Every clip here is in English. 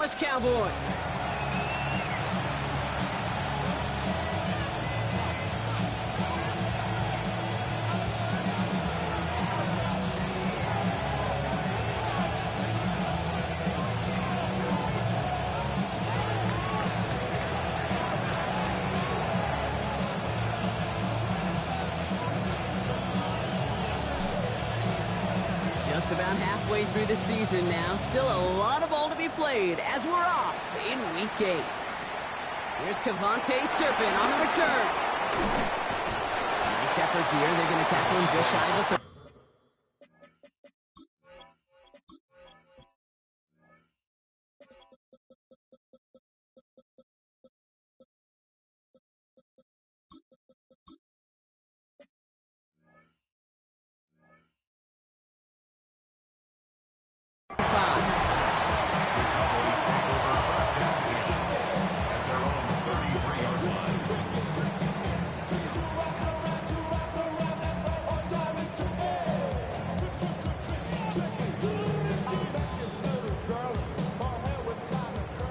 Cowboys. Just about halfway through the season now. Still a lot of ball to be played as we're off in Week 8. Here's Cavante Turpin on the return. Nice effort here. They're going to tackle him just shy of the 30.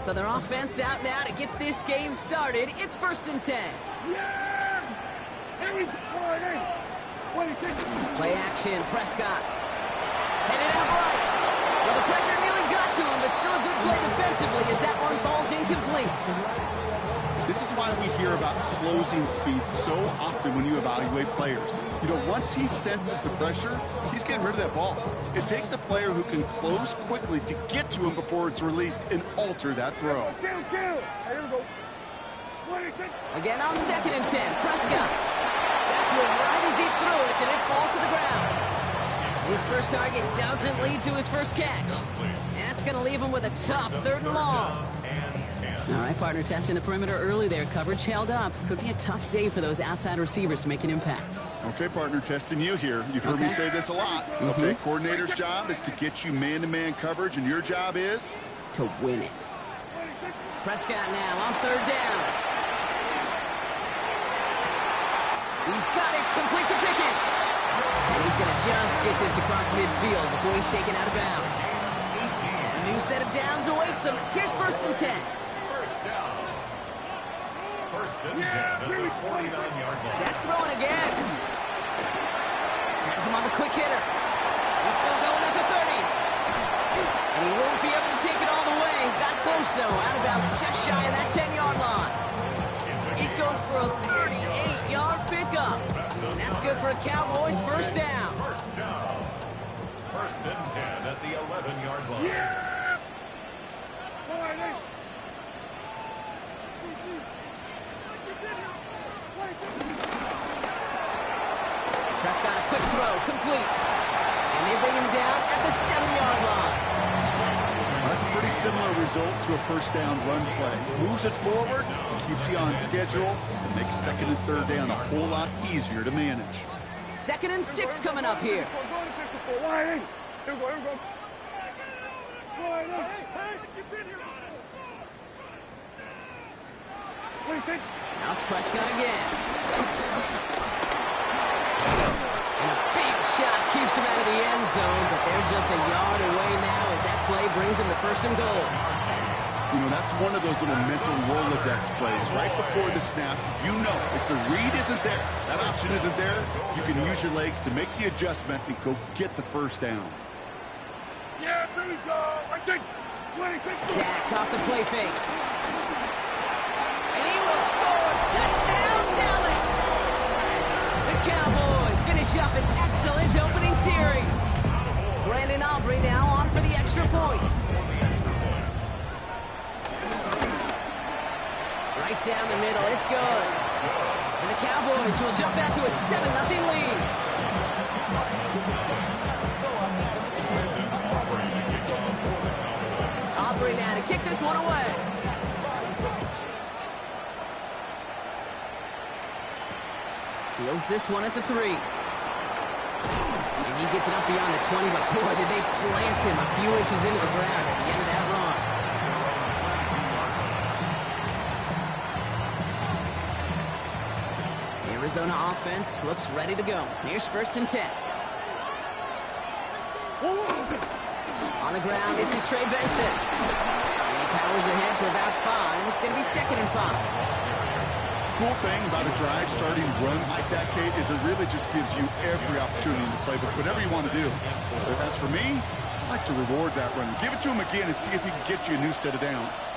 So their offense out now to get this game started. It's 1st and 10. Play action, Prescott. Headed out right. Well, the pressure nearly got to him, but still a good play defensively as that one falls incomplete. This is why we hear about closing speed so often when you evaluate players. You know, once he senses the pressure, he's getting rid of that ball. It takes a player who can close quickly to get to him before it's released and alter that throw. Again on 2nd and 10, Prescott. Got to him right as he threw it, and it falls to the ground. His first target doesn't lead to his first catch. And that's going to leave him with a tough 3rd and long. All right, partner, testing the perimeter early there. Coverage held up. Could be a tough day for those outside receivers to make an impact. Okay, partner, testing you here. You've heard me say this a lot. Okay, coordinator's job is to get you man-to-man coverage, and your job is? To win it. Prescott now on 3rd down. He's got it, complete to Pickett. And he's going to just get this across midfield before he's taken out of bounds. A new set of downs awaits him. Here's 1st and 10. First and 10 at the 49-yard line. That throwing again. Has him on the quick hitter. He's still going at the 30. And he won't be able to take it all the way. Got close, though. Out of bounds just shy of that 10-yard line. It goes for a 38-yard pickup. And that's good for a Cowboys first down. First down. First and 10 at the 11-yard line. Prescott, a quick throw, complete. And they bring him down at the 7-yard line. That's a pretty similar result to a first down run play. Moves it forward, keeps you on schedule, and makes 2nd and 3rd down a whole lot easier to manage. 2nd and 6 coming up here. Now it's Prescott again. And a big shot keeps him out of the end zone, but they're just a yard away now as that play brings him to 1st and goal. You know, that's one of those little mental Rolodex plays. Right before the snap, you know if the read isn't there, that option isn't there, you can use your legs to make the adjustment and go get the first down. Dak off the play fake. And he will score. Touchdown, Dallas! The Cowboys finish up an excellent opening series. Brandon Aubrey now on for the extra point. Right down the middle, it's good. And the Cowboys will jump out to a 7-0 lead. Aubrey now to kick this one away. Fields this one at the 3. And he gets it up beyond the 20, but boy, did they plant him a few inches into the ground at the end of that run. Arizona offense looks ready to go. Here's 1st and 10. On the ground, this is Trey Benson. And he for about 5. It's going to be 2nd and 5. Cool thing about a drive starting runs like that, Kate, is it really just gives you every opportunity to play with whatever you want to do. But as for me, I like to reward that run. Give it to him again and see if he can get you a new set of downs.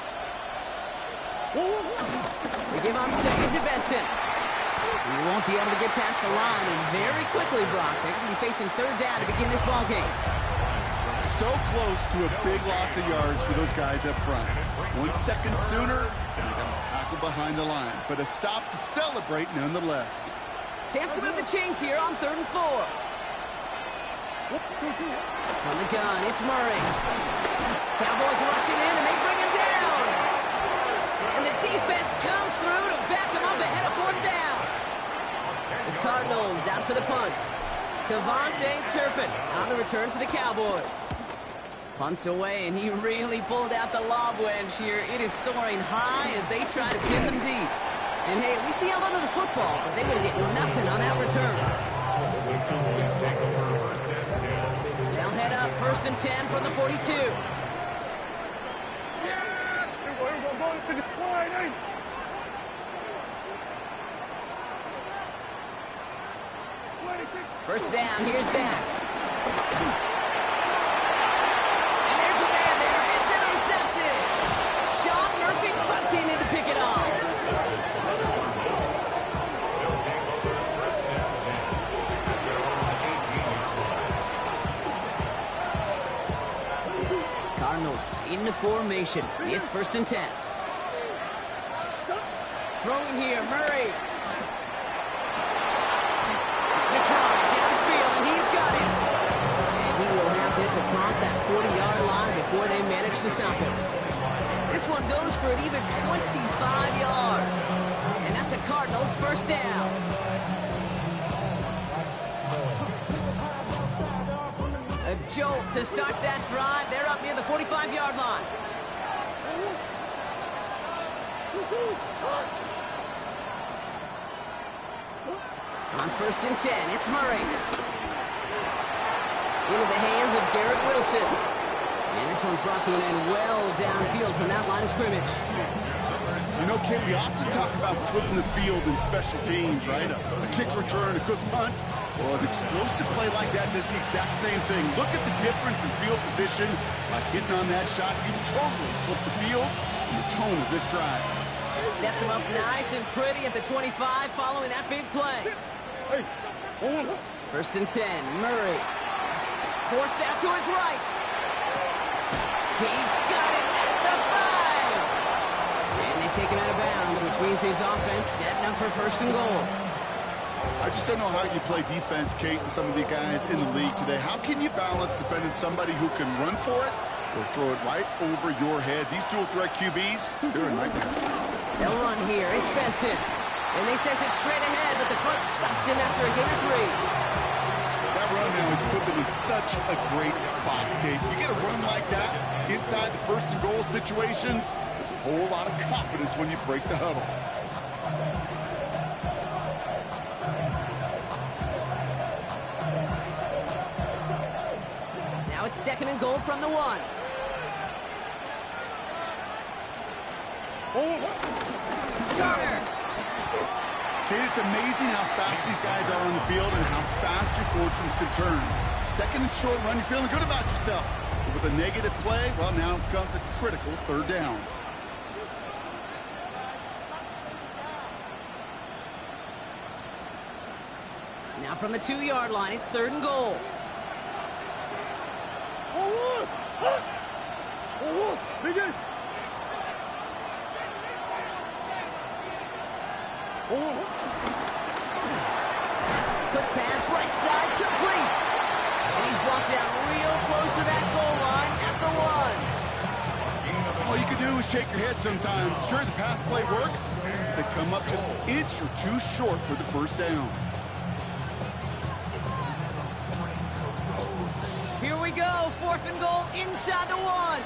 They give on 2nd to Benson. He won't be able to get past the line, and very quickly, Brock, they're going to be facing 3rd down to begin this ball game. So close to a big loss of yards for those guys up front. 1 second sooner, and they got to tackle behind the line. But a stop to celebrate nonetheless. Chance to move the chains here on 3rd and 4. On the gun, it's Murray. Cowboys rushing in, and they bring him down. And the defense comes through to back him up ahead of 4th down. The Cardinals out for the punt. Cavante Turpin on the return for the Cowboys. Punts away, and he really pulled out the lob wedge here. It is soaring high as they try to pin them deep. And hey, at least he held onto the football, but they will get nothing on that return. They'll head up 1st and 10 from the 42. First down, here's Dak. And there's a man there. It's intercepted. Sean Murphy punting in to pick it off. Cardinals into formation. It's 1st and 10. Throwing here, Murray. Across that 40-yard line before they manage to stop him. This one goes for an even 25 yards. And that's a Cardinals 1st down. A jolt to start that drive. They're up near the 45-yard line. On 1st and 10, it's Murray. Into the hands of Garrett Wilson. And this one's brought to an end well downfield from that line of scrimmage. You know, Kate, we often talk about flipping the field in special teams, right? A kick return, a good punt. Well, an explosive play like that does the exact same thing. Look at the difference in field position. By hitting on that shot, you've totally flipped the field and the tone of this drive. Sets him up nice and pretty at the 25 following that big play. 1st and 10, Murray. Forced out to his right. He's got it at the 5. And they take him out of bounds, which means his offense setting up for 1st and goal. I just don't know how you play defense, Kate, and some of the guys in the league today. How can you balance defending somebody who can run for it or throw it right over your head? These dual threat QBs, they're a nightmare. They'll run here. It's Benson. And they send it straight ahead, but the front stops him after a gain of 3. That run now has put them in such a great spot, Kate. You get a run like that inside the 1st and goal situations, there's a whole lot of confidence when you break the huddle. Now it's 2nd and goal from the 1. Garner. Kate, it's amazing how fast these guys are on the field and how fast your fortunes can turn. 2nd and short run, you're feeling good about yourself. But with a negative play, well, now comes a critical 3rd down. Now from the 2-yard line, it's 3rd and goal. Quick pass, right side, complete. And he's brought down real close to that goal line at the 1. All you can do is shake your head sometimes. Sure, the pass play works. They come up just an inch or 2 short for the 1st down. Here we go, 4th and goal inside the 1.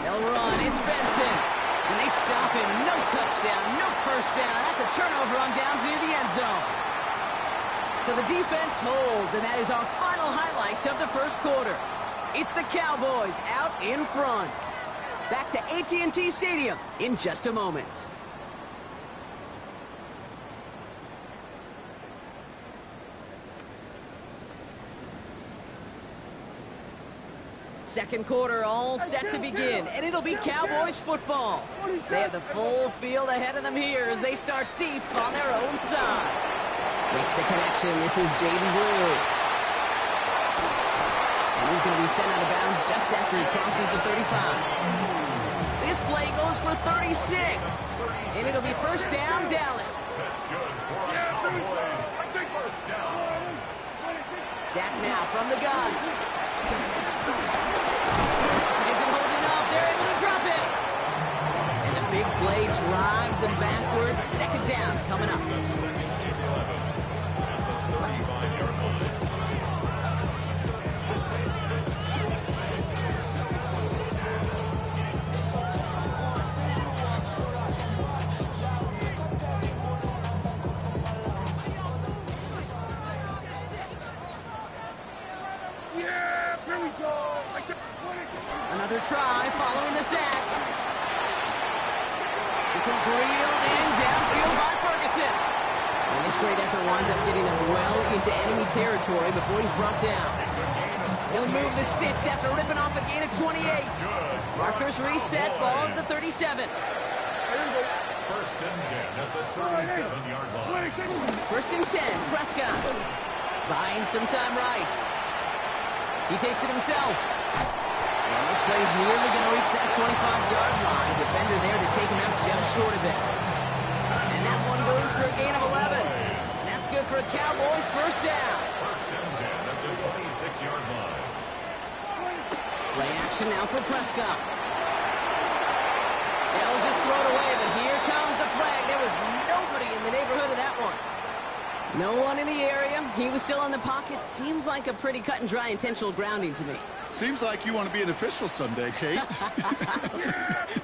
They'll run, it's Benson. And they stop him. No touchdown, no 1st down. That's a turnover on downs near the end zone. So the defense holds, and that is our final highlight of the 1st quarter. It's the Cowboys out in front. Back to AT&T Stadium in just a moment. Second quarter all set to begin, and it'll be Cowboys football. They have the full field ahead of them here as they start deep on their own side. Makes the connection. This is Jaden Blue. And he's going to be sent out of bounds just after he crosses the 35. This play goes for 36. And it'll be first down, Dallas. That's good for the Cowboys. First down. Dak now from the gun. Isn't holding up. They're able to drop it. And the big play drives them backwards. Second down coming up. Second and 11 at the 35-yard line. Another try following the sack. This one's reeled in downfield by Ferguson. And this great effort winds up getting him well into enemy territory before he's brought down. He'll move the sticks after ripping off a gain of 28. Markers reset, ball at the 37. First and 10 at the 37-yard line. First and 10, Prescott. Buying some time right. He takes it himself. And this play's nearly going to reach that 25-yard line. Defender there to take him out just short of it. And that one goes for a gain of 11. And that's good for a Cowboys first down. First and 10 at the 26-yard line. Play action now for Prescott. They'll just throw it away, but here comes the flag. There was nobody in the neighborhood of that one. No one in the area. He was still in the pocket. Seems like a pretty cut and dry intentional grounding to me. Seems like you want to be an official someday, Kate.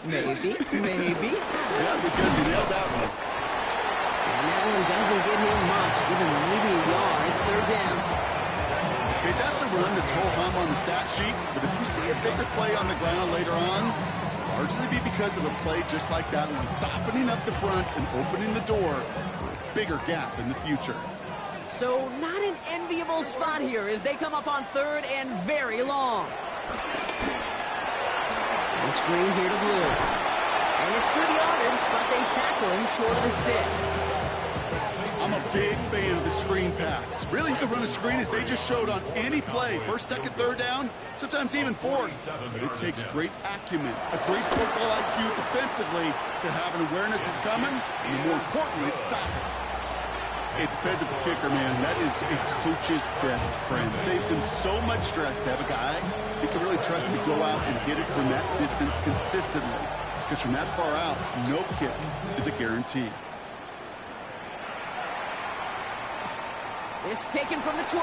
Maybe. Yeah, because he nailed that one. And that one doesn't get him much, even maybe a yard. It's third down. Okay, that's a run that's ho-hum on the stat sheet, but if you see a bigger play on the ground later on, largely be because of a play just like that one, softening up the front and opening the door for a bigger gap in the future. So not an enviable spot here as they come up on third and very long. And screen here to Blue. And it's good yardage, but they tackle him short of the sticks. I'm a big fan of the screen pass. Really, you can run a screen as they just showed on any play. First, second, third down, sometimes even fourth. But it takes great acumen, a great football IQ defensively to have an awareness it's coming, and more importantly, to stop it. A dependable kicker, man, that is a coach's best friend. Saves him so much stress to have a guy he can really trust to go out and hit it from that distance consistently. Because from that far out, no kick is a guarantee. This taken from the 12.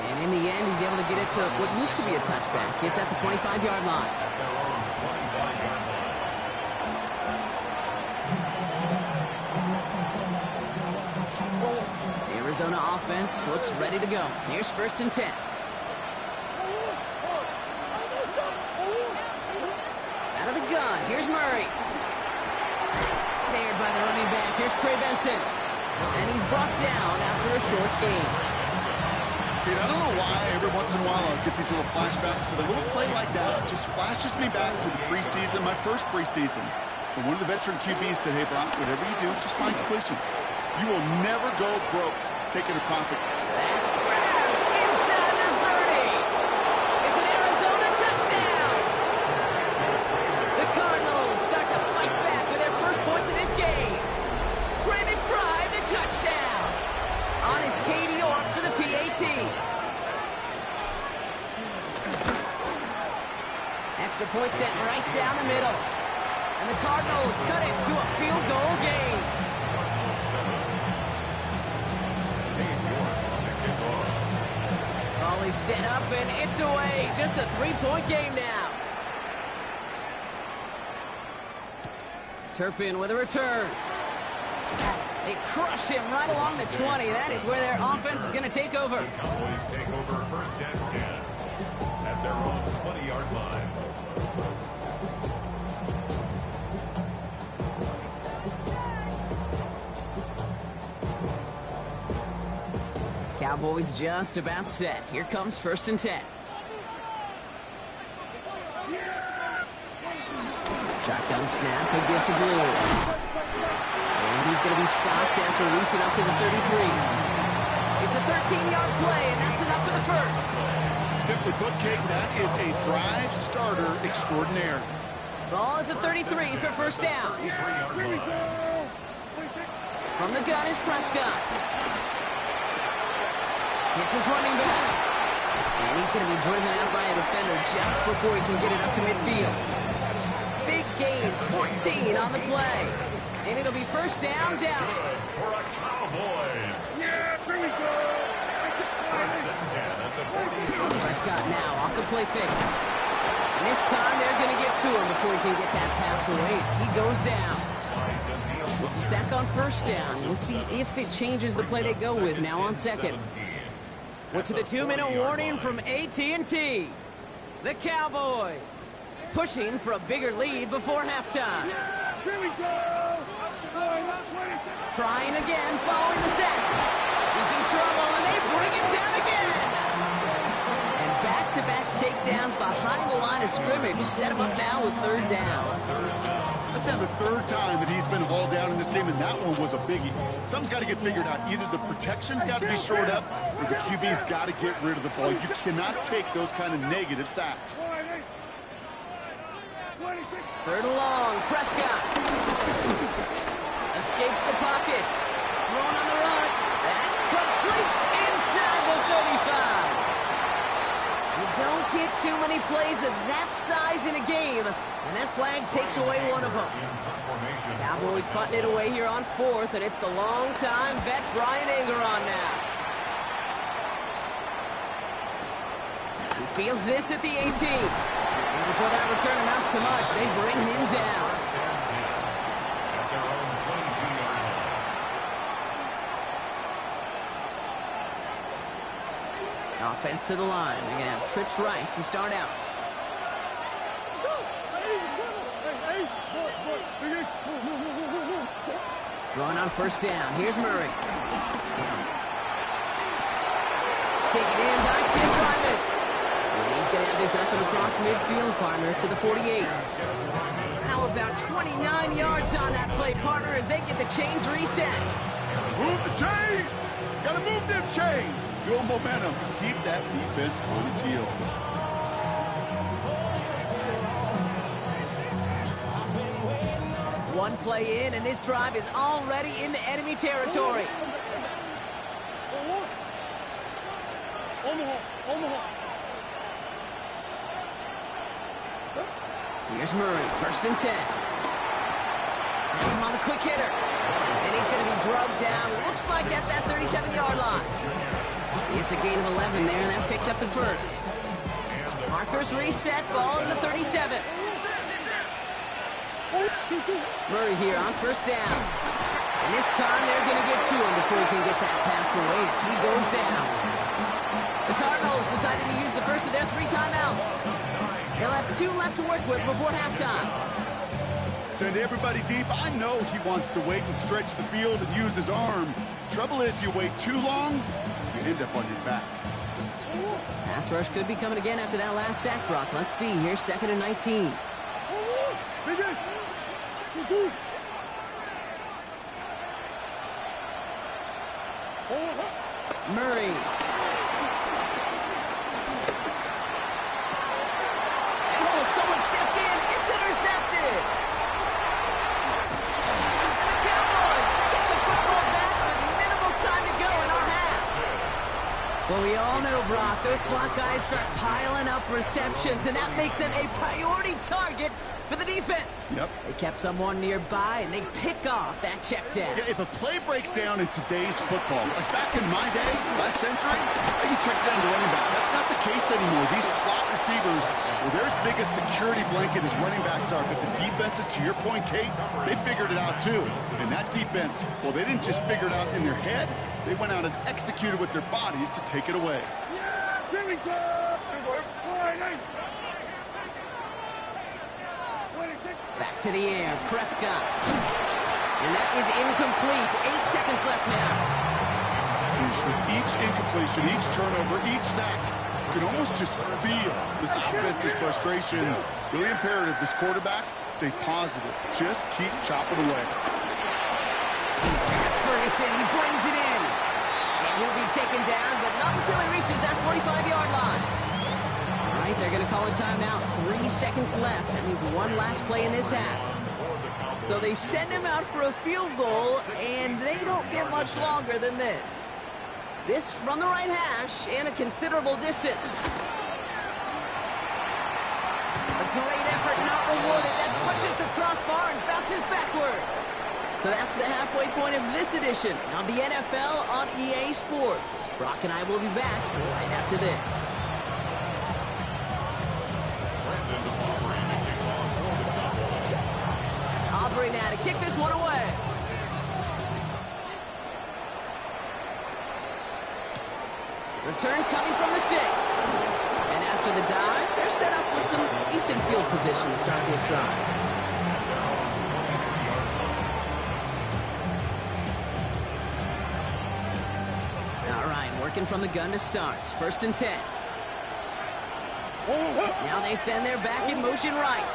And in the end, he's able to get it to what used to be a touchback. It's at the 25-yard line. Arizona offense looks ready to go. Here's first and 10. Out of the gun. Here's Murray. Snared by the running back. Here's Trey Benson. And he's brought down after a short gain. Kate, I don't know why every once in a while I'll get these little flashbacks, but a little play like that just flashes me back to the preseason, my first preseason. But one of the veteran QBs said, hey, Brock, whatever you do, just find completions. You will never go broke taking a profit. That's grabbed inside the 30. It's an Arizona touchdown. The Cardinals start to fight back with their first points of this game. Trey McBride, the touchdown. On his Katie York for the PAT. Extra point set right down the middle. And the Cardinals cut it to a field goal game. Raleigh set up and it's away. Just a 3-point game now. Turpin with a return. They crush him right along the 20. That is where their offense is going to take over. The Cowboys take over first and 10 at their own 20-yard line. Cowboys just about set. Here comes first and 10. Shotgun snap, a give to Blue. And he's going to be stopped after reaching up to the 33. It's a 13-yard play, and that's enough for the first. Simply put, Kate, that is a drive starter extraordinaire. Ball at the 33 for first down. From the gun is Prescott. Hits his running back. And he's going to be driven out by a defender just before he can get it up to midfield. Big gains, 14 on the play. And it'll be first down, Dallas. For a Cowboys. Yeah, here we go. First and 10 at the 47. Prescott now off the play fake. And this time they're going to get to him before he can get that pass away. So he goes down. It's a sack on first down. We'll see if it changes the play they go with now on second. We're to the 2-minute warning from AT&T. The Cowboys pushing for a bigger lead before halftime. Here we go! Trying again following the sack. He's in trouble and they bring him down again. And back-to-back takedowns behind the line of scrimmage set him up now with third down. That's now the third time that he's been hauled down in this game, and that one was a biggie. Something's got to get figured out. Either the protection's got to be shored up, or the QB's got to get rid of the ball. You cannot take those kind of negative sacks. Third and long, Prescott. Escapes the pocket. Thrown on the run. That's complete inside the 35. You don't get too many plays of that size in a game, and that flag takes away one of them. Cowboys putting it away here on fourth, and it's the long-time vet Brian Ingeron now. He fields this at the 18. And before that return amounts to much, they bring him down. At their own 22-yard line. Offense to the line. They're going to have trips right to start out. Going on first down. Here's Murray. Taken in by Tim Wyman. And he's going to have this up and across midfield, partner, to the 48. How about 29 yards on that play, partner, as they get the chains reset. Move the chains! Gotta move them chains! Build momentum. Keep that defense on its heels. One play in, and this drive is already into enemy territory. Here's Murray, first and 10. Has him on the quick hitter. And he's going to be drugged down, looks like at that 37-yard line. It's a gain of 11 there, and that picks up the first. Markers reset, ball in the 37. Murray here on first down. And this time they're going to get to him before he can get that pass away as he goes down. The Cardinals decided to use the first of their 3 timeouts. They'll have 2 left to work with before halftime. Send everybody deep. I know he wants to wait and stretch the field and use his arm. Trouble is, you wait too long, you end up on your back. Pass rush could be coming again after that last sack, Brock. Let's see. Here's 2nd and 19. Murray. And someone stepped in. It's intercepted. And the Cowboys get the football back with minimal time to go in our half. Well, we all know, Brock, those slot guys start piling up receptions, and that makes them a priority target for the defense. Yep. They kept someone nearby, and they pick off that check down. Yeah, if a play breaks down in today's football, like back in my day, last century, you check down the running back. That's not the case anymore. These slot receivers, well, their biggest security blanket is running backs are, but the defenses, to your point, Kate, they figured it out too. And that defense, well, they didn't just figure it out in their head. They went out and executed with their bodies to take it away. Yeah, here we go. Back to the air, Prescott. And that is incomplete. 8 seconds left now. With each incompletion, each turnover, each sack, you can almost just feel this offense's frustration. Really imperative, this quarterback, stay positive. Just keep chopping away. That's Ferguson. He brings it in. And he'll be taken down, but not until he reaches that 45-yard line. All right, they're going to call a timeout. 3 seconds left. That means one last play in this half. So they send him out for a field goal, and they don't get much longer than this. This from the right hash and a considerable distance. A great effort not rewarded. That punches the crossbar and bounces backward. So that's the halfway point of this edition of the NFL on EA Sports. Brock and I will be back right after this. Aubrey now to kick this one away. Return coming from the 6. And after the dive, they're set up with some decent field position to start this drive. All right, working from the gun to start. 1st and 10. Now they send their back in motion right.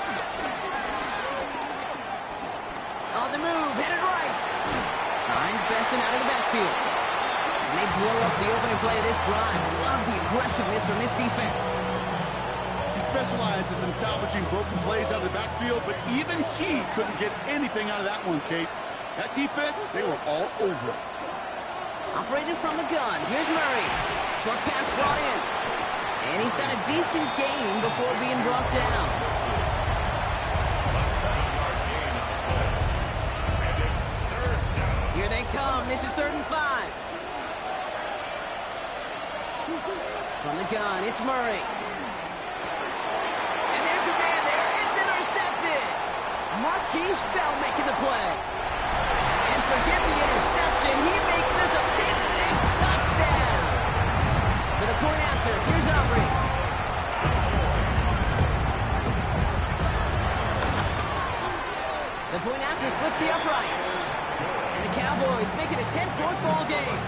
On the move, headed right. Finds Benson out of the backfield. And they blow up the opening play of this drive. Love the aggressiveness from this defense. He specializes in salvaging broken plays out of the backfield, but even he couldn't get anything out of that one, Kate. That defense, they were all over it. Operating from the gun. Here's Murray. Short pass brought in. And he's got a decent gain before being brought down. Here they come. This is 3rd and 5. From the gun, it's Murray. And there's a man there. It's intercepted. Marquise Bell making the play. And forget the interception. He makes this a pick-6 touchdown. For the point after, here's Aubrey. The point after splits the uprights. And the Cowboys make it a 10-point ball game.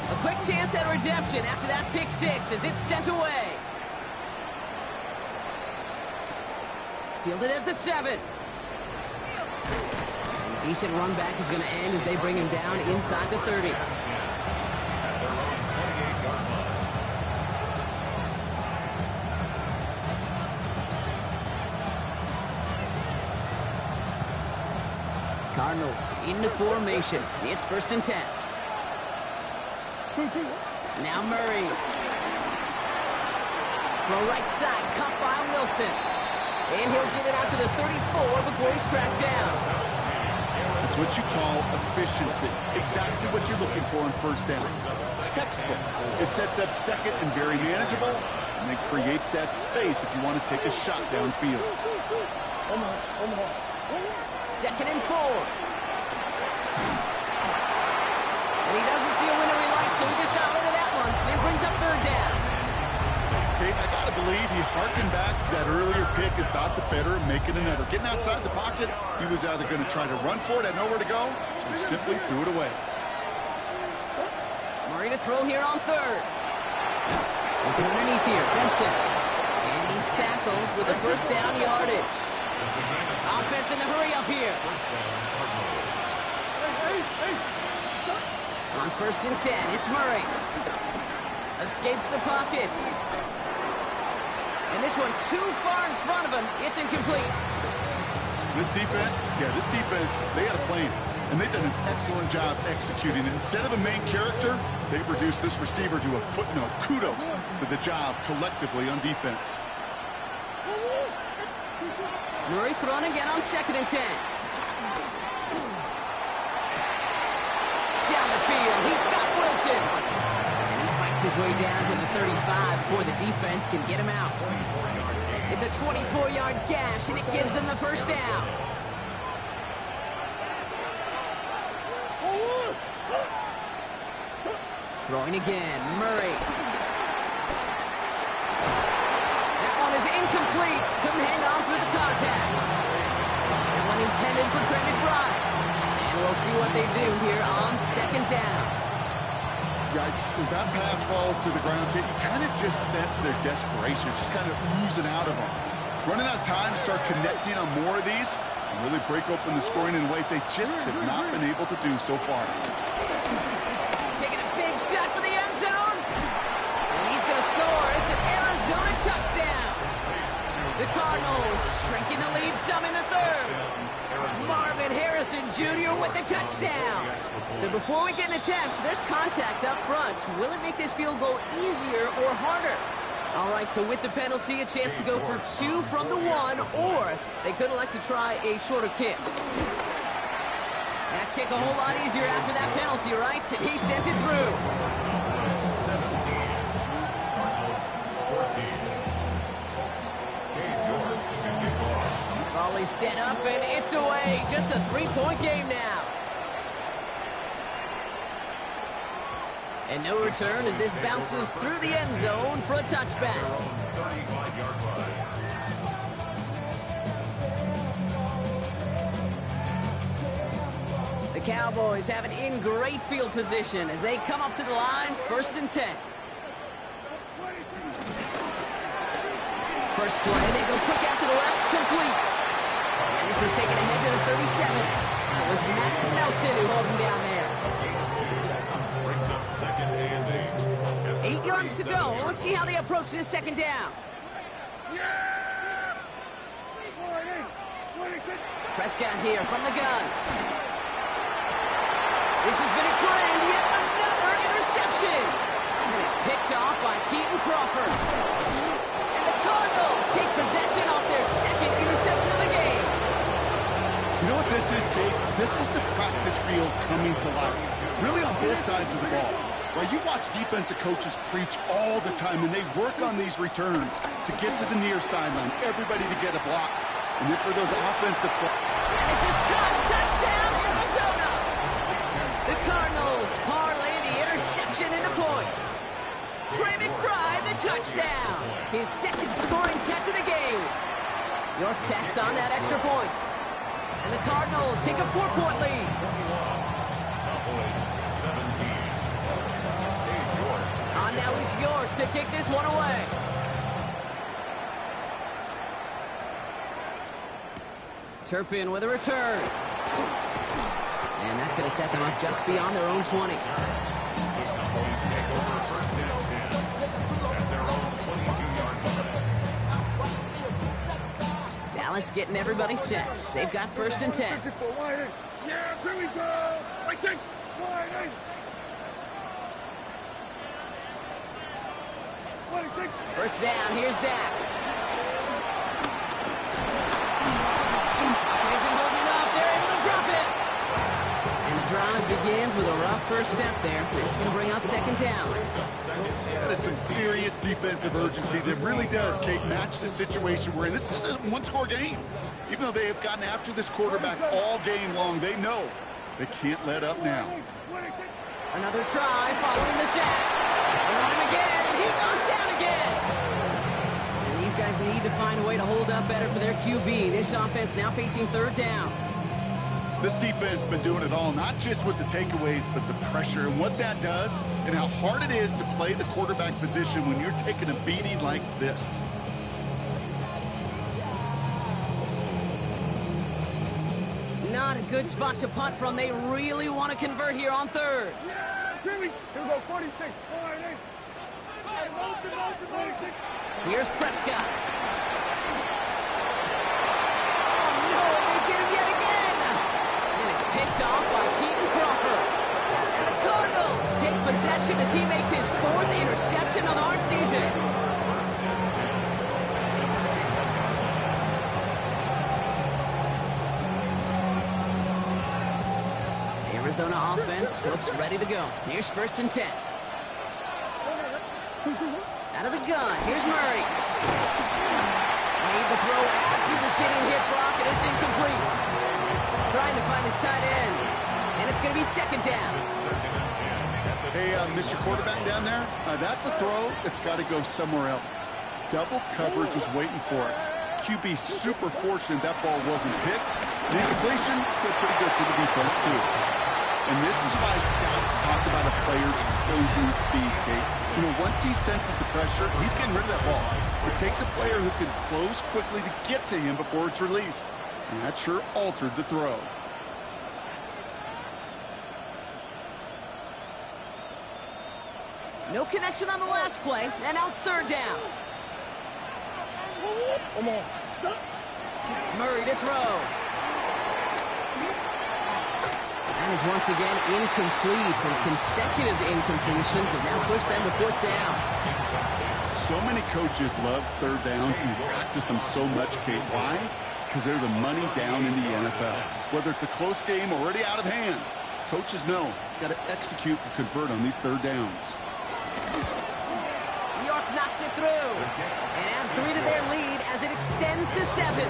A quick chance at redemption after that pick-6 as it's sent away. Fielded at the 7. And a decent run back is going to end as they bring him down inside the 30. Cardinals into formation. It's 1st and 10. Now Murray. From right side, caught by Wilson. And he'll get it out to the 34 before he's tracked down. It's what you call efficiency. Exactly what you're looking for in 1st down. Textbook. It sets up 2nd and very manageable, and it creates that space if you want to take a shot downfield. 2nd and 4. And he doesn't see a window he likes, so he just got rid of that one. And brings up 3rd down. Kate, I got to believe he harkened back to that earlier pick and thought the better of making another. Getting outside the pocket, he was either going to try to run for it, had nowhere to go, so he simply threw it away. Murray to throw here on 3rd. Looking underneath here, Benson. And he's tackled with the 1st down yardage. Offense in the hurry up here. On 1st and 10, it's Murray. Escapes the pocket. And this one too far in front of him. It's incomplete. This defense, they had a plan. And they've done an excellent job executing it. Instead of a main character, they've reduced this receiver to a footnote. Kudos to the job collectively on defense. Murray thrown again on 2nd and 10. Down the field, he's got Wilson. And he fights his way down to the 35 before the defense can get him out. It's a 24-yard gash, and it gives them the first down. Throwing again, Murray. That one is incomplete. Couldn't hang on through the contact. That one intended for Trey McBride. And we'll see what they do here on 2nd down. Yikes, as that pass falls to the ground, you kind of just sense their desperation, just kind of oozing out of them. Running out of time to start connecting on more of these and really break open the scoring in a way they just have not been able to do so far. Taking a big shot for the end zone. And he's going to score. It's an Arizona touchdown. The Cardinals shrinking the lead some in the 3rd. Marvin Harrison Jr. with the touchdown. So before we get an attempt, there's contact up front. Will it make this field goal easier or harder? All right, so with the penalty, a chance to go for 2 from the 1, or they could elect to try a shorter kick. That kick a whole lot easier after that penalty, right? And he sends it through. 17. Cardinals 14. Volley set up, and it's away. Just a 3-point game now. And no return as this bounces through the end zone for a touchback. 35-yard line. The Cowboys have it in great field position as they come up to the line, 1st and 10. First play, they go quick out to the left, complete. And this is taken ahead to the 37. It was Max Melton who holds him down there. Brings up 2nd and 8. 8 yards to go. Let's see how they approach this 2nd down. Prescott here from the gun. This has been a trend. Yet another interception. And it's picked off by Keaton Crawford. And the Cardinals take possession off their 2nd interception of the game. You know what this is, Kate? This is the practice field coming to life. Really on both sides of the ball. Well, you watch defensive coaches preach all the time, and they work on these returns to get to the near sideline, everybody to get a block. And then for those offensive plays. And this is caught. Touchdown, Arizona. The Cardinals parlay the interception into points. Trey McBride, the touchdown. His 2nd scoring catch of the game. York tacks on that extra point. And the Cardinals take a 4-point lead. Cowboys 17. On now is York to kick this one away. Turpin with a return. And that's going to set them up just beyond their own 20. The Cowboys take over 1st and 10 at their own 22-yard line. Dallas getting everybody set. They've got 1st and 10. Yeah, here we go. I take wide. First down, here's Dak. Isn't holding up, they're able to drop it. And the drive begins with a rough first step there. It's going to bring up 2nd down. That is some serious defensive urgency that really does, Kate, match the situation we're in. This is a 1-score game. Even though they have gotten after this quarterback all game long, they know they can't let up now. Another try following the sack. They're on him again, and he goes down again. And these guys need to find a way to hold up better for their QB. This offense now facing 3rd down. This defense been doing it all, not just with the takeaways, but the pressure and what that does and how hard it is to play the quarterback position when you're taking a beating like this. Not a good spot to punt from. They really want to convert here on 3rd. Yeah, here we go, 46. Here's Prescott. Oh, no, they get him yet again. And it's picked off by Keaton Crawford. And the Cardinals take possession as he makes his 4th interception of our season. Arizona offense looks ready to go. Here's 1st and 10. Out of the gun. Here's Murray. Made the throw as he was getting hit, Brock, and it's incomplete. Trying to find his tight end. And it's going to be 2nd down. Hey, Mr. Quarterback down there, that's a throw that's got to go somewhere else. Double coverage was waiting for it. QB super fortunate that ball wasn't picked. The incompletion, still pretty good for the defense, too. And this is why scouts talk about a player's closing speed, Kate. You know, once he senses the pressure, he's getting rid of that ball. It takes a player who can close quickly to get to him before it's released. And that sure altered the throw. No connection on the last play, and now it's 3rd down. Murray to throw. That is once again incomplete, and consecutive incompletions have now pushed them to 4th down. So many coaches love 3rd downs and practice them so much, Kate. Why? Because they're the money down in the NFL. Whether it's a close game already out of hand, coaches know got to execute and convert on these 3rd downs. York knocks it through. And add 3 to their lead as it extends to 7.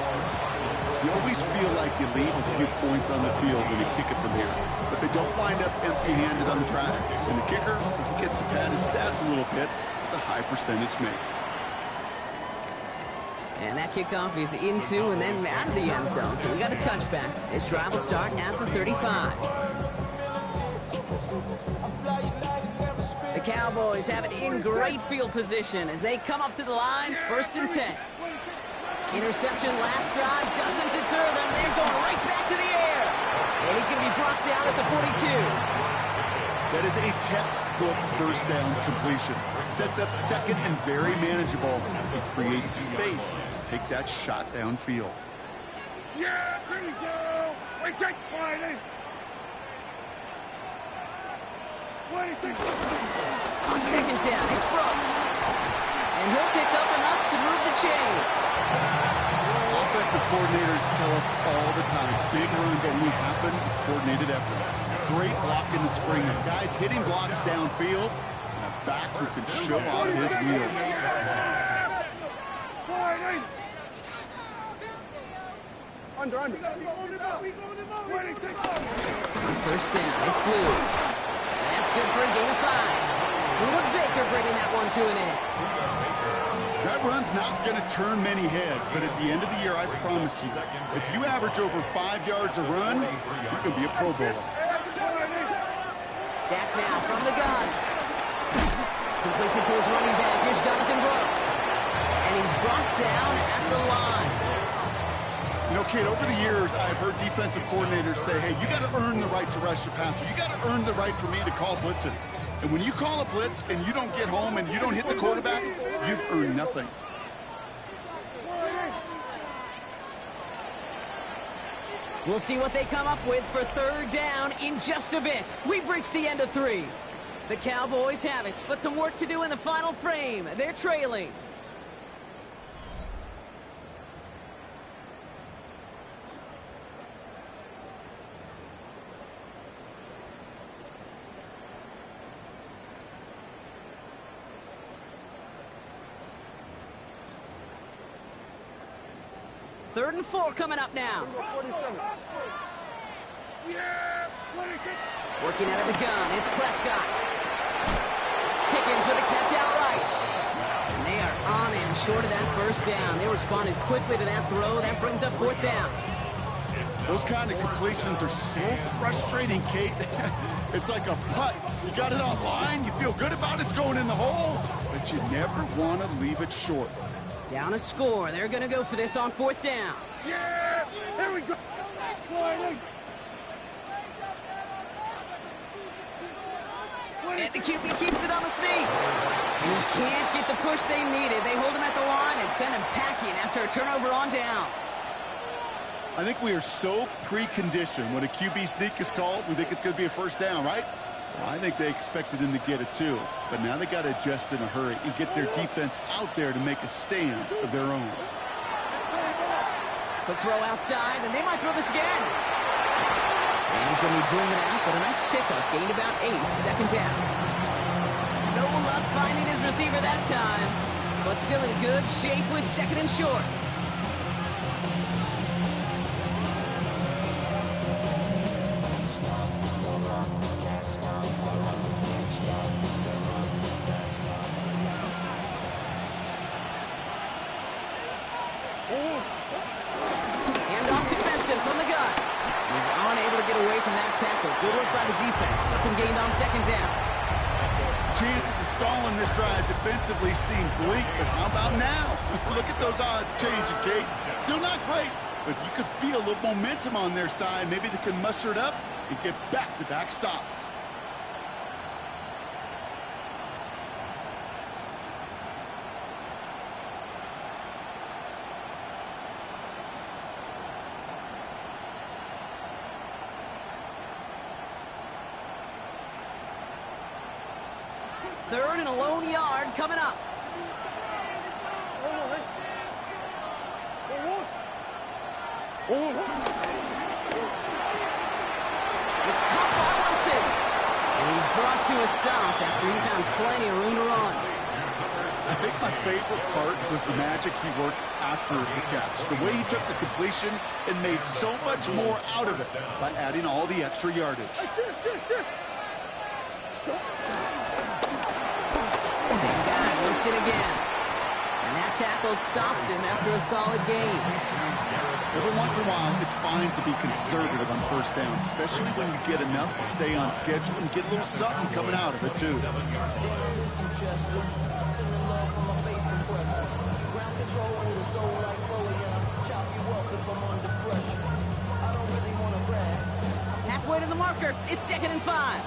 You always feel like you leave a few points on the field when you kick it from here. But they don't wind up empty-handed on the track. And the kicker gets to pad his stats a little bit with a high percentage make. And that kickoff is into and then out of the end zone. So we got a touchback. This drive will start at the 35. The Cowboys have it in great field position as they come up to the line, 1st and 10. Interception last drive doesn't deter them. They're going right back to the air. And he's going to be brought down at the 42. That is a textbook 1st down completion. Sets up 2nd and very manageable. It creates space to take that shot downfield. Yeah, here we go. Wait, take Friday. On 2nd down, it's Brooks. And he'll pick up enough to move the chains. Offensive coordinators tell us all the time, big runs only happen with coordinated efforts. Great block in the spring. Guys hitting blocks downfield. And a back who can show off his wheels. Under. 1st down, it's Blue. That's good for a gain of 5. Luke Baker bringing that one to an end. That run's not going to turn many heads, but at the end of the year, I promise you, if you average over 5 yards a run, you can be a Pro Bowler. Dak now from the gun. Completes it to his running back. Here's Jonathan Brooks. And he's brought down at the line. You know, Kate, over the years, I've heard defensive coordinators say, hey, you got to earn the right to rush your passer. You got to earn the right for me to call blitzes. And when you call a blitz and you don't get home and you don't hit the quarterback, you've earned nothing. We'll see what they come up with for 3rd down in just a bit. We've reached the end of 3. The Cowboys have it, but some work to do in the final frame. They're trailing. Third and 4 coming up now. Working out of the gun, it's Prescott. It's Pickens with a catch outright. And they are on him short of that 1st down. They responded quickly to that throw. That brings up 4th down. Those kind of completions are so frustrating, Kate. It's like a putt. You got it on line, you feel good about it's going in the hole, but you never want to leave it short. Down a score. They're going to go for this on 4th down. Yeah, here we go. And the QB keeps it on the sneak. And he can't get the push they needed. They hold him at the line and send him packing after a turnover on downs. I think we are so preconditioned when a QB sneak is called, we think it's going to be a 1st down, right? Well, I think they expected him to get it too. But now they got to adjust in a hurry and get their defense out there to make a stand of their own. Quick throw outside, and they might throw this again. And He's going to be driven out, but a nice pickup. Gained about 8, second down. No luck finding his receiver that time, but still in good shape with second and short. From the gun. He's unable to get away from that tackle. Good work by the defense. Nothing gained on second down. Chances of stalling this drive defensively seem bleak, but how about now? Look at those odds changing, Kate. Still not great, but you could feel a little momentum on their side. Maybe they can muster it up and get back-to-back stops. Third and a lone yard coming up. It's caught by Wilson. And he's brought to a stop after he found plenty of room to run. I think my favorite part was the magic he worked after the catch. The way he took the completion and made so much more out of it by adding all the extra yardage. Same guy, Wilson again. And that tackle stops him after a solid gain. Every once in a while, it's fine to be conservative on first down, especially when you get enough to stay on schedule and get a little something coming out of it, too. Halfway to the marker, it's 2nd and 5.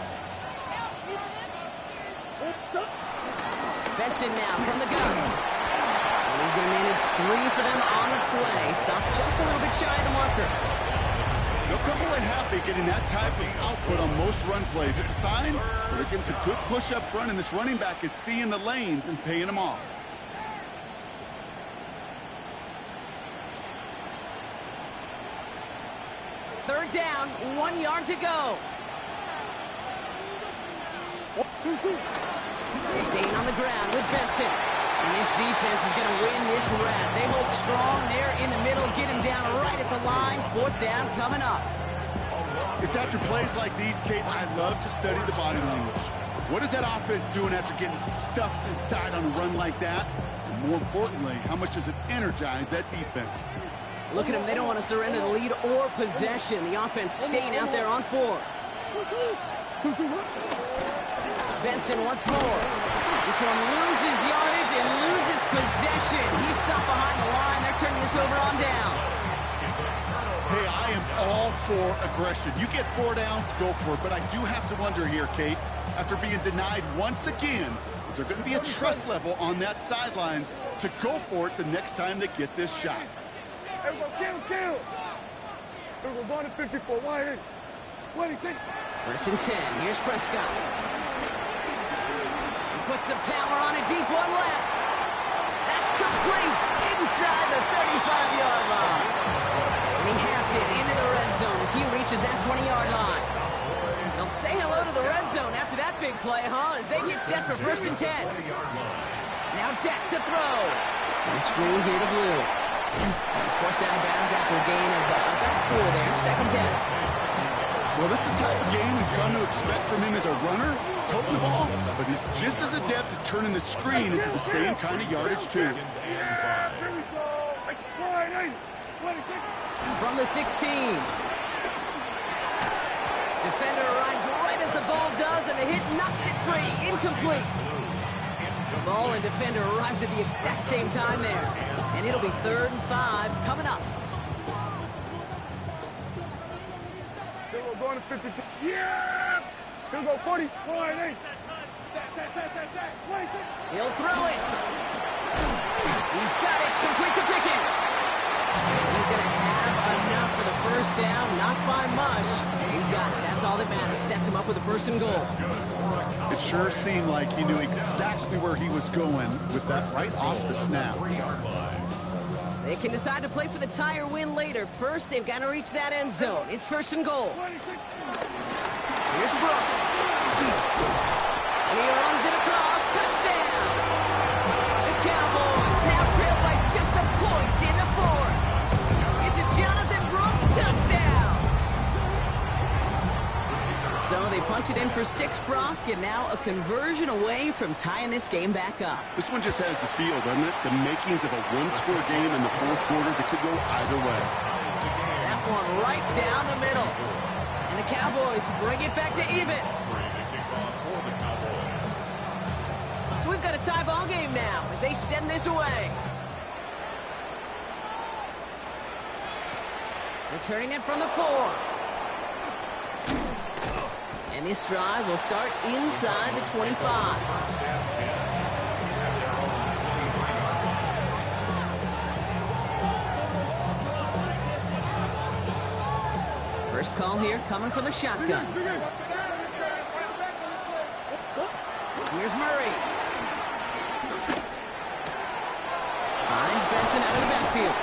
Benson now from the gun. And he's going to manage 3 for them on the play. Stopped just a little bit shy of the marker. They'll come away happy getting that type of output on most run plays. It's a sign that they're getting some good push up front, and this running back is seeing the lanes and paying them off. Third down, 1 yard to go. Staying on the ground with Benson. And this defense is going to win this round. They hold strong there in the middle, get him down right at the line. 4th down coming up. It's after plays like these, Kate, I love to study the body language. What is that offense doing after getting stuffed inside on a run like that? And more importantly, how much does it energize that defense? Look at them. They don't want to surrender the lead or possession. The offense staying out there on 4. Benson once more. This one loses yardage and loses possession. He's stopped behind the line. They're turning this over on downs. Hey, I am all for aggression. You get 4 downs, go for it. But I do have to wonder here, Kate, after being denied once again, is there going to be a trust level on that sidelines to go for it the next time they get this shot? Kill. We're going to 54. Why? 1st and 10. Here's Prescott. Puts some power on a deep one left. That's complete inside the 35-yard line. And he has it into the red zone as he reaches that 20-yard line. They'll say hello to the red zone after that big play, huh? As they get set for 1st and 10. Now Dak to throw. And screen here to Blue. He's forced out of bounds after a gain of about 4 there. 2nd down. Well, this is the type of game we've come to expect from him as a runner, toting the ball, but he's just as adept at turning the screen into the same kind of yardage, too. From the 16. Defender arrives right as the ball does, and the hit knocks it free. Incomplete. The ball and defender arrived at the exact same time there. And it'll be 3rd and 5 coming up. Going to 50. Yeah! He'll go 40. 8. He'll throw it. He's got it. Complete to Pickens. He's going to have enough for the 1st down. Not by much. He got it. That's all that matters. Sets him up with a 1st and goal. It sure seemed like he knew exactly where he was going with that right off the snap. They can decide to play for the tie or win later. First, they've got to reach that end zone. It's 1st and goal. Here's Brooks. And he runs it across. Touchdown! The Cowboys now trail by just a point in the 4th. It's a Jonathan Brooks touchdown! So they punch it in for 6, Brock, and now a conversion away from tying this game back up. This one just has the feel, doesn't it? The makings of a one-score game in the 4th quarter that could go either way. That one right down the middle. And the Cowboys bring it back to even. So we've got a tie ball game now as they send this away. Returning it from the 4. And this drive will start inside the 25. First call here coming from the shotgun. Here's Murray. Finds Benson out of the backfield.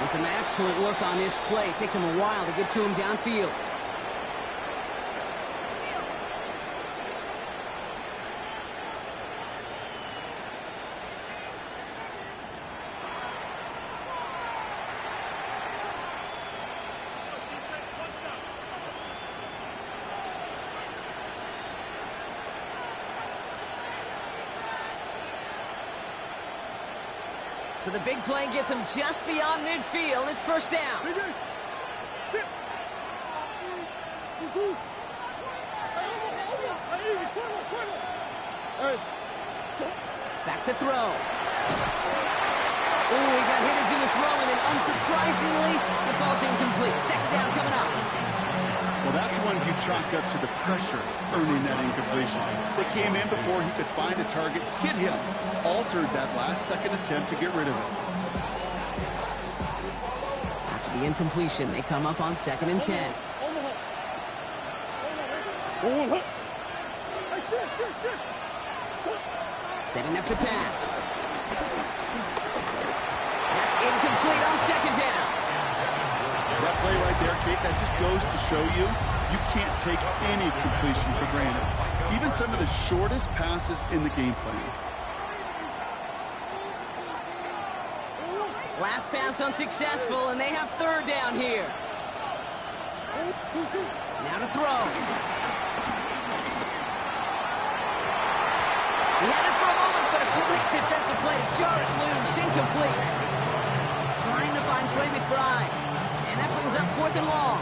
And some excellent work on this play. It takes him a while to get to him downfield. So the big play gets him just beyond midfield. It's 1st down. Back to throw. Ooh, he got hit as he was throwing, and unsurprisingly, it falls incomplete. 2nd down coming up. Well, that's one you chalk up to the pressure earning that incompletion. They came in before he could find a target, hit him, altered that last-second attempt to get rid of it. After the incompletion, they come up on 2nd and 10. Setting up to pass. That's incomplete on 2nd down. That play right there, Kate, that just goes to show you can't take any completion for granted. Even some of the shortest passes in the game plan. Last pass unsuccessful, and they have 3rd down here. Now to throw. He had it for a moment, but a quick defensive play to jar it loose. Incomplete. Trying to find Trey McBride. And that brings up 4th and long.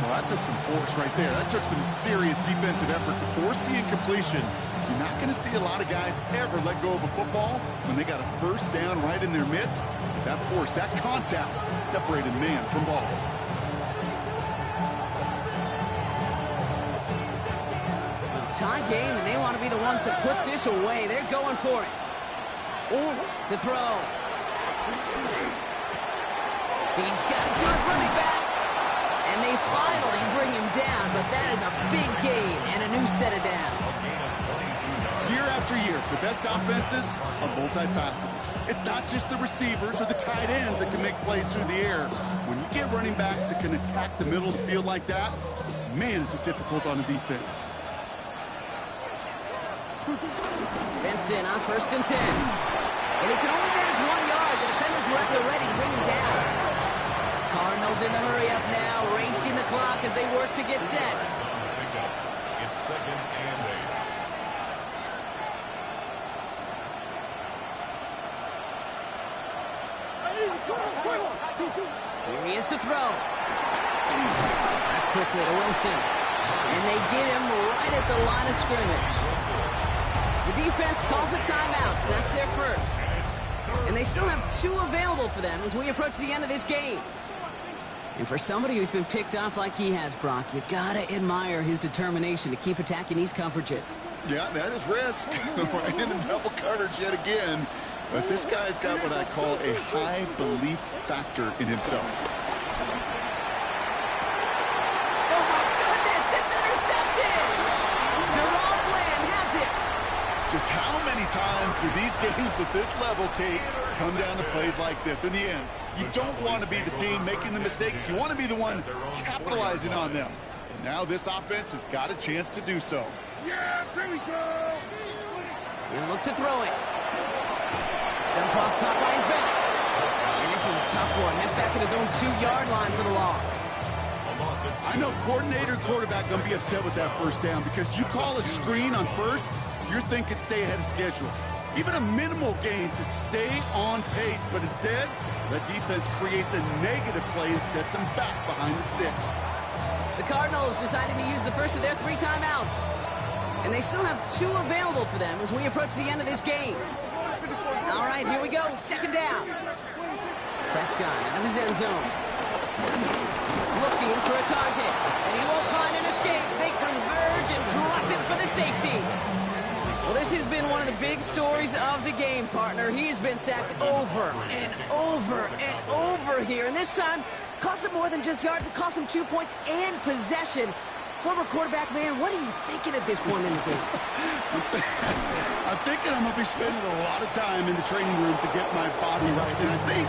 Well, that took some force right there. That took some serious defensive effort to force the incompletion. You're not going to see a lot of guys ever let go of a football when they got a 1st down right in their midst. That force, that contact, separated man from ball. Tie game, and they want to be the ones to put this away. They're going for it. To throw. He's got it to his running back. And they finally bring him down, but that is a big gain and a new set of downs. Year after year, the best offenses are multifaceted. It's not just the receivers or the tight ends that can make plays through the air. When you get running backs that can attack the middle of the field like that, man, is it difficult on the defense. Benson on 1st and 10. And he can only manage 1 yard. The defenders were at the ready to bring him down. Cardinals in the hurry up now, racing the clock as they work to get set. It's 2nd and 8. Here he is to throw. Back quickly to Wilson. And they get him right at the line of scrimmage. The defense calls a timeout, so that's their first. And they still have 2 available for them as we approach the end of this game. And for somebody who's been picked off like he has, Brock, you gotta admire his determination to keep attacking these coverages. Yeah, that is risk. Right in a double coverage yet again. But this guy's got what I call a high belief factor in himself. Oh my goodness, it's intercepted! Jerome Bland has it! Just how many times do So these games at this level, Kate, come down to plays like this. In the end, you don't want to be the team making the mistakes. You want to be the one capitalizing on them. And now this offense has got a chance to do so. Yeah, here we go. He'll look to throw it. Dump off caught by his back. And this is a tough one. Met back at his own 2-yard line for the loss. I know coordinator and quarterback going to be upset with that first down because you call a screen on first, you're thinking stay ahead of schedule. Even a minimal gain to stay on pace, but instead, the defense creates a negative play and sets them back behind the sticks. The Cardinals decided to use the first of their 3 timeouts. And they still have 2 available for them as we approach the end of this game. All right, here we go. 2nd down. Prescott out of his end zone. Looking for a target. And he won't find an escape. They converge and drop it for the safety. Well, this has been one of the big stories of the game, partner. He's been sacked over and over and over here. And this time, cost him more than just yards. It cost him 2 points and possession. Former quarterback, man, what are you thinking at this point in the game? I'm thinking I'm going to be spending a lot of time in the training room to get my body right. And I think,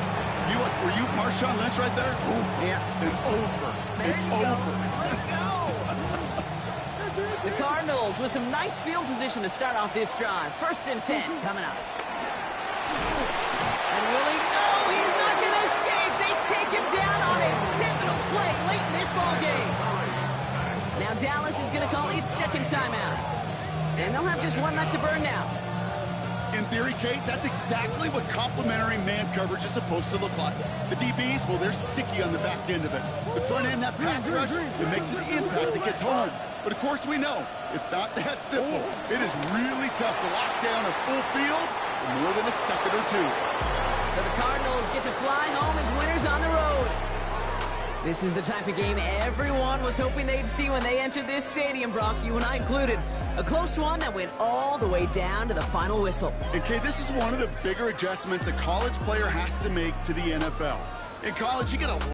were you Marshawn Lynch right there? Over Yeah. and over There and you go. over. Let's go. The Cardinals with some nice field position to start off this drive. 1st and 10 coming up. And will he? No, he's not going to escape. They take him down on a pivotal play late in this ball game. Now Dallas is going to call its 2nd timeout. And they'll have just 1 left to burn now. In theory, Kate, that's exactly what complementary man coverage is supposed to look like. The DBs, well, they're sticky on the back end of it. The front end, that pass rush, it makes an impact that gets home. But of course we know, it's not that simple. It is really tough to lock down a full field for more than a second or 2. So the Cardinals get to fly home as winners on the road. This is the type of game everyone was hoping they'd see when they entered this stadium, Brock, you and I included. A close one that went all the way down to the final whistle. And Kate, this is one of the bigger adjustments a college player has to make to the NFL. In college, you get a